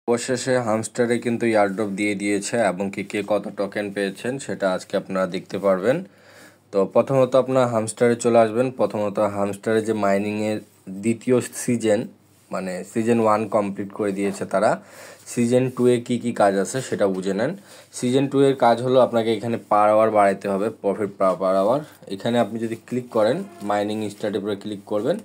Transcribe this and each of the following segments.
অবশেষে হামস্টারে কিন্তু ইয়ারড্রপ দিয়ে দিয়েছে এবং কে কত টোকেন পেয়েছেন সেটা আজকে আপনারা দেখতে পারবেন। তো প্রথমত আপনার হামস্টারে চলে আসবেন। প্রথমত হামস্টারে যে মাইনিংয়ের দ্বিতীয় সিজন মানে সিজন 1 কমপ্লিট করে দিয়েছে তারা। সিজন 2 এ কী কাজ আছে সেটা বুঝে নেন। সিজন 2 এর কাজ হলো আপনাকে এখানে পার আওয়ার বাড়াইতে হবে, প্রফিট পার আওয়ার। এখানে আপনি যদি ক্লিক করেন মাইনিং স্টার্টের উপরে ক্লিক করবেন,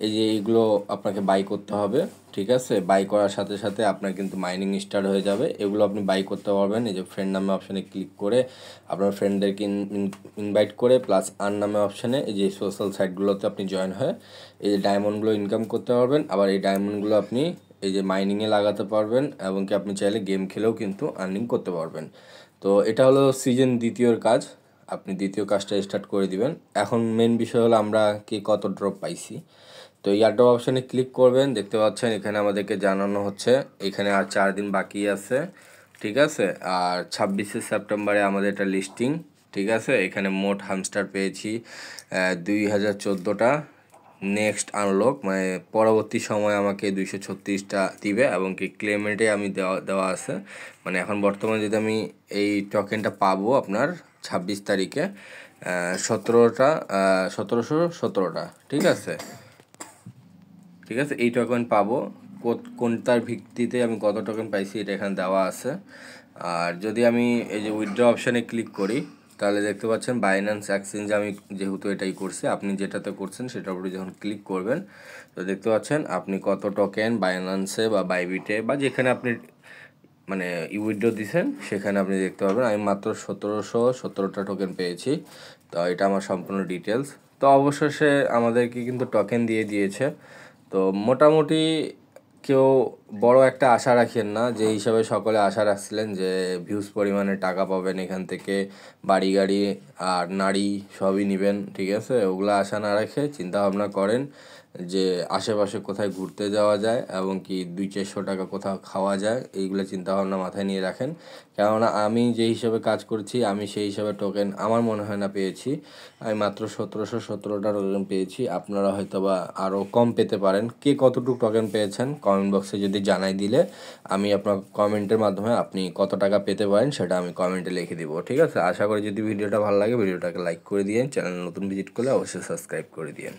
এই যে এইগুলো আপনাকে বাই করতে হবে, ঠিক আছে। বাই করার সাথে সাথে আপনার কিন্তু মাইনিং স্টার্ট হয়ে যাবে। এগুলো আপনি বাই করতে পারবেন এই যে ফ্রেন্ড নামে অপশানে ক্লিক করে আপনার ফ্রেন্ডদেরকে ইনভাইট করে প্লাস আর্ন নামে অপশানে এই যে সোশ্যাল সাইটগুলোতে আপনি জয়েন হয়ে এই যে ডায়মন্ডগুলো ইনকাম করতে পারবেন। আবার এই ডায়মন্ডগুলো আপনি এই যে মাইনিংয়ে লাগাতে পারবেন এবং কি আপনি চাইলে গেম খেলেও কিন্তু আর্নিং করতে পারবেন। তো এটা হলো সিজন দ্বিতীয়র কাজ। আপনি দ্বিতীয় কাজটা স্টার্ট করে দিবেন। এখন মেন বিষয় হলো আমরা কি কত ড্রপ পাইছি। তো ইয়ারড্রপ অপশানে ক্লিক করবেন, দেখতে পাচ্ছেন এখানে আমাদেরকে জানানো হচ্ছে এখানে আর 4 দিন বাকি আছে, ঠিক আছে। আর 26শে সেপ্টেম্বরে আমাদের এটা লিস্টিং, ঠিক আছে। এখানে মোট হামস্টার পেয়েছি 2014টা। নেক্সট আনলক মানে পরবর্তী সময় আমাকে 236টা দিবে এবং কি ক্লেমেন্টে আমি দেওয়া আছে। মানে এখন বর্তমানে যদি আমি এই টোকেনটা পাবো আপনার 26 তারিখে 1717টা, ঠিক আছে। ঠিক আছে, এই টোকেন পাবো। কোনটার ভিত্তিতে আমি কত টোকেন পাইছি এটা এখানে দেওয়া আছে। আর যদি আমি এই যে উইথড্র অপশানে ক্লিক করি তাহলে দেখতে পাচ্ছেন বাইন্যান্স এক্সচেঞ্জ আমি যেহেতু এটাই করছি, আপনি যেটাতে করছেন সেটার উপরে যখন ক্লিক করবেন তো দেখতে পাচ্ছেন আপনি কত টোকেন বাইন্যান্সে বা বাইবিটে বা যেখানে আপনি মানে উইথড্র দিছেন সেখানে আপনি দেখতে পাবেন। আমি মাত্র 1717টা টোকেন পেয়েছি। তো এটা আমার সম্পূর্ণ ডিটেলস। তো অবশেষে আমাদেরকে কিন্তু টোকেন দিয়ে দিয়েছে। তো মোটামুটি কেউ বড় একটা আশা রাখেন না, যে হিসাবে সকলে আশা রাখছিলেন যে ভিউজ পরিমাণে টাকা পাবেন এখান থেকে, বাড়ি গাড়ি আর নারী সবই নেবেন, ঠিক আছে। ওগুলো আশা না রেখে চিন্তা ভাবনা করেন যে আশেপাশে কোথায় ঘুরতে যাওয়া যায় এবং কি 200-400 টাকা কোথাও খাওয়া যায়, এইগুলো চিন্তাভাবনা মাথায় নিয়ে রাখেন। কেননা আমি যে হিসাবে কাজ করছি আমি সেই হিসাবে টোকেন আমার মনে হয় না পেয়েছি। আমি মাত্র 1717টা টোকেন পেয়েছি। আপনারা হয়তো বা আরও কম পেতে পারেন। কে কতটুকু টোকেন পেয়েছেন কমেন্ট বক্সে যদি জানাই দিলে আমি আপনার কমেন্টের মাধ্যমে আপনি কত টাকা পেতে পারেন সেটা আমি কমেন্টে লিখে দিব, ঠিক আছে। আশা করি যদি ভিডিওটা ভালো লাগে ভিডিওটাকে লাইক করে দিয়েন, চ্যানেল নতুন ভিজিট করলে অবশ্যই সাবস্ক্রাইব করে দিয়েন।